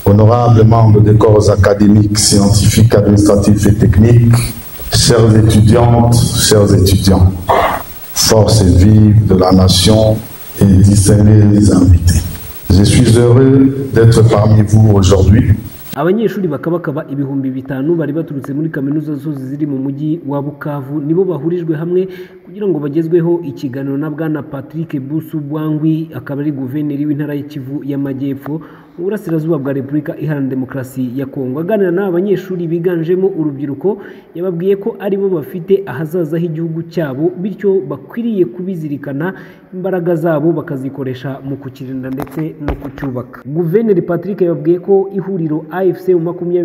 honorables membres des corps académiques, scientifiques, administratifs et techniques, chères étudiantes, chers étudiants, forces vives de la nation et distingués invités. Je suis heureux d'être parmi vous aujourd'hui. Abanyeshuri bakabakaba ibihumbi bitanu bari baturutse muri kaminuza zose ziri mu mujyi wa Bukavu nibo bahurijwe hamwe kugira ngo bagezweho ikiganiro na bwana Patrick Busu Bwangwi, akaba ari guverineri w'intara y'Ikivu y'Amajyepfo mu burasirazuba bwa Repubulika Iharanira Demokarasi ya Kongo. Aganira n'aba banyeshuri biganjemo urubyiruko, yababwiye ko aribo bafite ahazaza h'igihugu cyabo, bityo bakwiriye kubizirikana, imbaraga zabo bakazikoresha mu kukirinda ndetse no kucyubaka. Guverineri Patrick yababwiye ko ihuriro AFC mu 20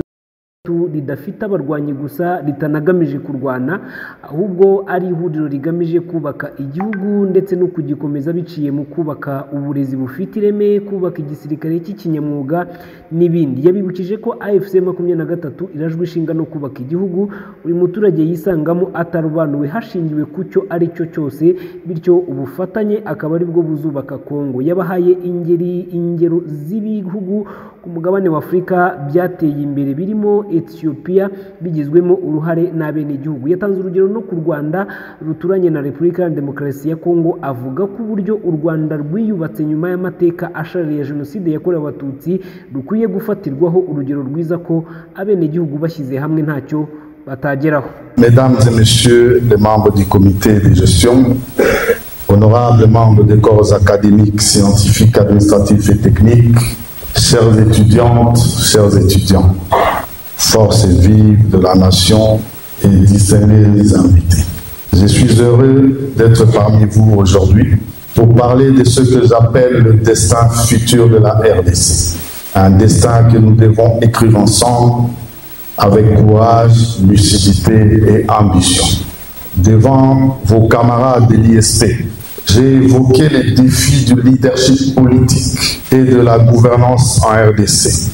ridafite abarwanyi gusa, ritanagamije kurwana, ahubwo ari ihuriro rigamije kubaka igihugu ndetse no kugikomeza biciye mu kubaka uburezi bufite ireme, kubaka igisirikare cy'ikinyamwuga n'ibindi. Yabibukije ko AFC 23 irajwe ishinga no kubaka igihugu buri muturage yisangamo atarobanuwe hashingiwe ku cyo ari cyo cyose, bityo ubufatanye akaba ari bwo buzubaka Kongo. Yabahaye ingero z'ibihugu ku mugabane wa Afurika byateye imbere birimo Ethiopia bigizwemo uruhare n'abenegihugu. Yatanze urugero no ku Rwanda ruturanye na Repubulika ya Demokarasi ya Kongo, avuga ko uburyo u Rwanda rwiyubatse nyuma y'amateka ashaririye Jenoside yakorewe Abatutsi rukwiye gufatirwaho urugero rwiza ko abenegihugu bashyize hamwe ntacyo batageraho. Mesdames et messieurs les membres du comité de gestion, honorables membres des corps académiques, scientifiques, administratifs et techniques, chères étudiantes, chers étudiants, forces vives de la nation et distingués invités. Je suis heureux d'être parmi vous aujourd'hui pour parler de ce que j'appelle le destin futur de la RDC. Un destin que nous devons écrire ensemble avec courage, lucidité et ambition. Devant vos camarades de l'ISP, j'ai évoqué les défis du leadership politique et de la gouvernance en RDC,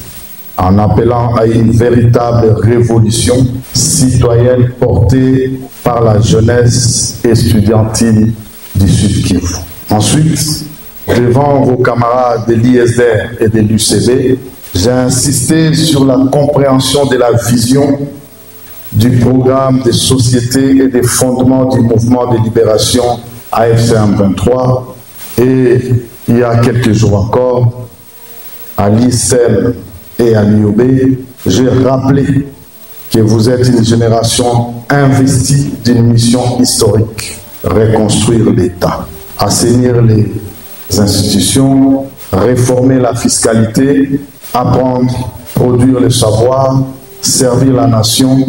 en appelant à une véritable révolution citoyenne portée par la jeunesse estudiantine du Sud Kivu. Ensuite, devant vos camarades de l'ISDR et de l'UCB, j'ai insisté sur la compréhension de la vision du programme de société et des fondements du mouvement de libération AFC M23, et il y a quelques jours encore, à l'ICEL et à l'IOB, j'ai rappelé que vous êtes une génération investie d'une mission historique, reconstruire l'État, assainir les institutions, réformer la fiscalité, apprendre, produire le savoir, servir la nation,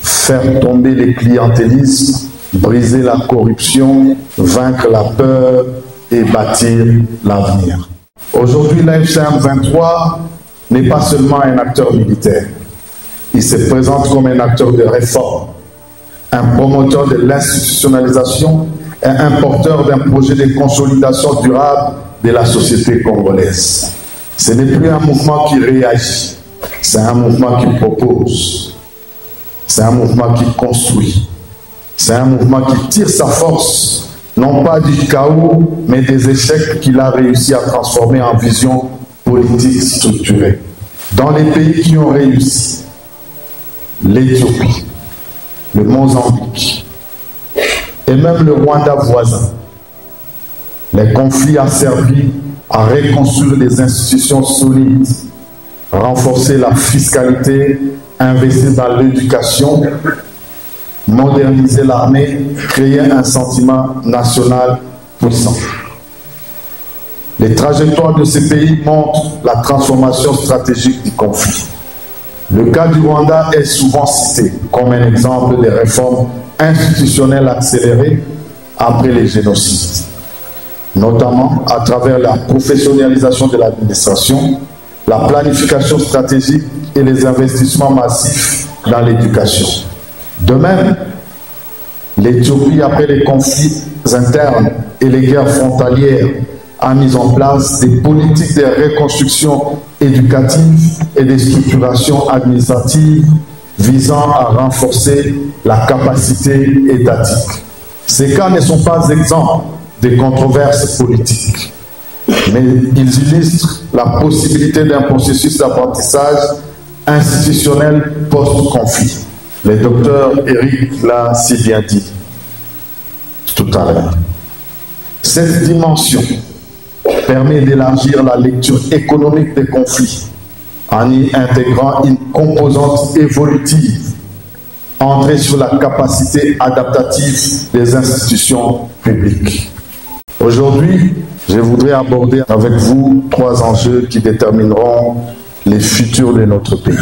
faire tomber les clientélismes, briser la corruption, vaincre la peur et bâtir l'avenir. Aujourd'hui, l'AFC M23 n'est pas seulement un acteur militaire. Il se présente comme un acteur de réforme, un promoteur de l'institutionnalisation et un porteur d'un projet de consolidation durable de la société congolaise. Ce n'est plus un mouvement qui réagit, c'est un mouvement qui propose, c'est un mouvement qui construit. C'est un mouvement qui tire sa force, non pas du chaos, mais des échecs qu'il a réussi à transformer en vision politique structurée. Dans les pays qui ont réussi, l'Éthiopie, le Mozambique et même le Rwanda voisin, les conflits ont servi à reconstruire des institutions solides, renforcer la fiscalité, investir dans l'éducation, moderniser l'armée, créer un sentiment national puissant. Les trajectoires de ces pays montrent la transformation stratégique du conflit. Le cas du Rwanda est souvent cité comme un exemple des réformes institutionnelles accélérées après les génocides, notamment à travers la professionnalisation de l'administration, la planification stratégique et les investissements massifs dans l'éducation. De même, l'Éthiopie, après les conflits internes et les guerres frontalières, a mis en place des politiques de reconstruction éducative et de structuration administrative visant à renforcer la capacité étatique. Ces cas ne sont pas exempts de controverses politiques. mais ils illustrent la possibilité d'un processus d'apprentissage institutionnel post-conflit. Le docteur Eric l'a si bien dit tout à l'heure. Cette dimension permet d'élargir la lecture économique des conflits en y intégrant une composante évolutive centrée sur la capacité adaptative des institutions publiques. Aujourd'hui, je voudrais aborder avec vous 3 enjeux qui détermineront les futurs de notre pays.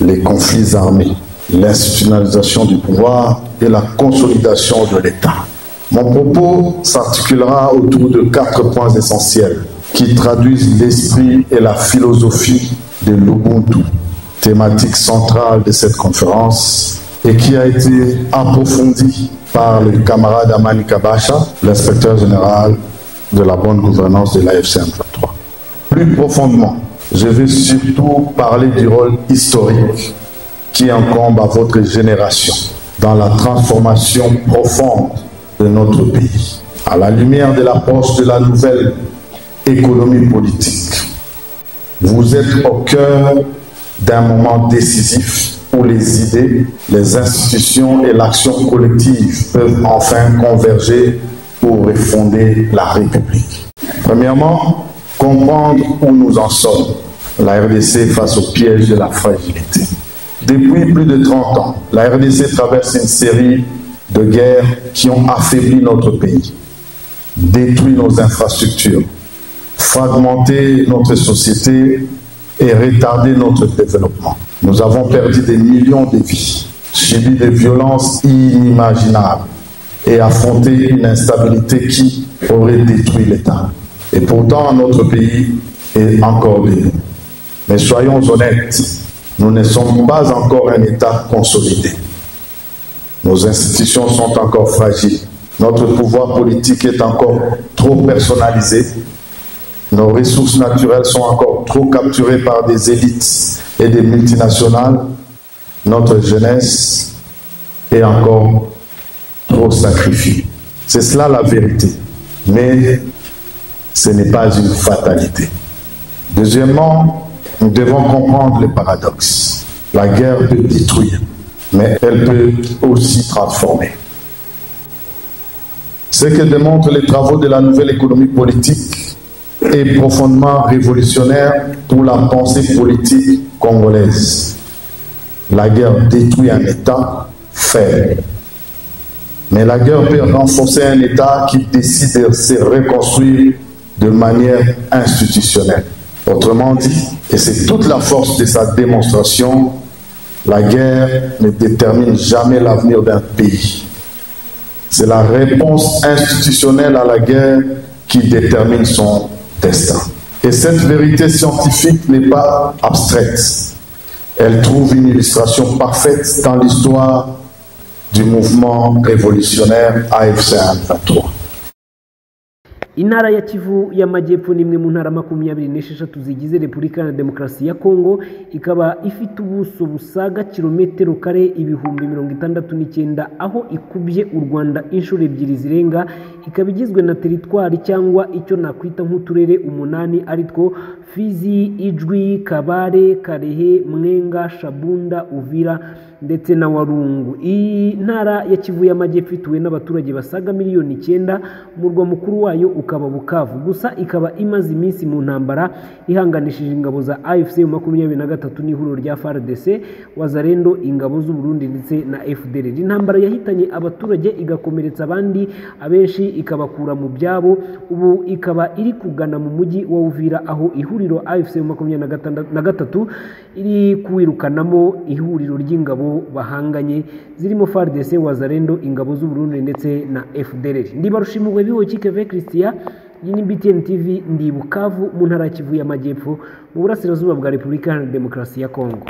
Les conflits armés, l'institutionnalisation du pouvoir et la consolidation de l'État. Mon propos s'articulera autour de 4 points essentiels qui traduisent l'esprit et la philosophie de l'Ubuntu, thématique centrale de cette conférence et qui a été approfondie par le camarade Amani Kabacha, l'inspecteur général de la bonne gouvernance de l'AFC M23. Plus profondément, je vais surtout parler du rôle historique qui incombe à votre génération dans la transformation profonde de notre pays. À la lumière de l'approche de la nouvelle économie politique, vous êtes au cœur d'un moment décisif où les idées, les institutions et l'action collective peuvent enfin converger pour refonder la République. Premièrement, comprendre où nous en sommes, la RDC face au piège de la fragilité. Depuis plus de 30 ans, la RDC traverse une série de guerres qui ont affaibli notre pays, détruit nos infrastructures, fragmenté notre société et retardé notre développement. Nous avons perdu des millions de vies, subi des violences inimaginables et affronté une instabilité qui aurait détruit l'État. Et pourtant, notre pays est encore debout. Mais soyons honnêtes, nous ne sommes pas encore un État consolidé. Nos institutions sont encore fragiles. Notre pouvoir politique est encore trop personnalisé. Nos ressources naturelles sont encore trop capturées par des élites et des multinationales. Notre jeunesse est encore trop sacrifiée. C'est cela la vérité. Mais ce n'est pas une fatalité. Deuxièmement, nous devons comprendre le paradoxe. La guerre peut détruire, mais elle peut aussi transformer. Ce que démontrent les travaux de la nouvelle économie politique est profondément révolutionnaire pour la pensée politique congolaise. La guerre détruit un État faible. Mais la guerre peut renforcer un État qui décide de se reconstruire de manière institutionnelle. Autrement dit, et c'est toute la force de sa démonstration, la guerre ne détermine jamais l'avenir d'un pays. C'est la réponse institutionnelle à la guerre qui détermine son destin. Et cette vérité scientifique n'est pas abstraite. Elle trouve une illustration parfaite dans l'histoire du mouvement révolutionnaire AFC M23. Intara ya Kivu y'Amajyepfo ni imwe mu ntara 26 zigize Repubulika ya Demokarasi ya Kongo, ikaba ifite ubuso busaga kilometero kare ibihumbi 69, aho ikubye u Rwanda inshuro 2 zirenga. Ikaba igizwe na teritwari cyangwa icyo nakwita nk'uturere 8 aritwo Fizi, Ijwi, Kabare, Karehe, Mwenga, Shabunda, Uvira ndetse na Warungu. Iyi ntara ya Kivu y'Amajyepfo ituwe n'abaturage basaga miliyoni 9, umurwa mukuru wayo ukaba Bukavu. Gusa ikaba imaze iminsi mu ntambara ihanganishije ingabo za AFC 23 n'ihuriro rya FARDC, Wazalendo, ingabo z'u Burundi ndetse na FDLR. Intambara yahitanye abaturage igakomeretsa abandi abenshi ikabakura mu byabo. Ubu ikaba iri kugana mu mujyi wa Uvira, aho ihuriro AFC 23 iri kuwirukanamo ihuriro ry'ingabo bahanganye zirimo FARDC, Wazalendo, ingabo z'u Burundi ndetse na FDLR. Ndibarushimwe Bihoyikeve Christian, iyi ni BTN TV, ndi Bukavu mu ntara ya Kivu y'Amajyepfo mu burasirazuba bwa Repubulika ya Demokarasi ya Kongo.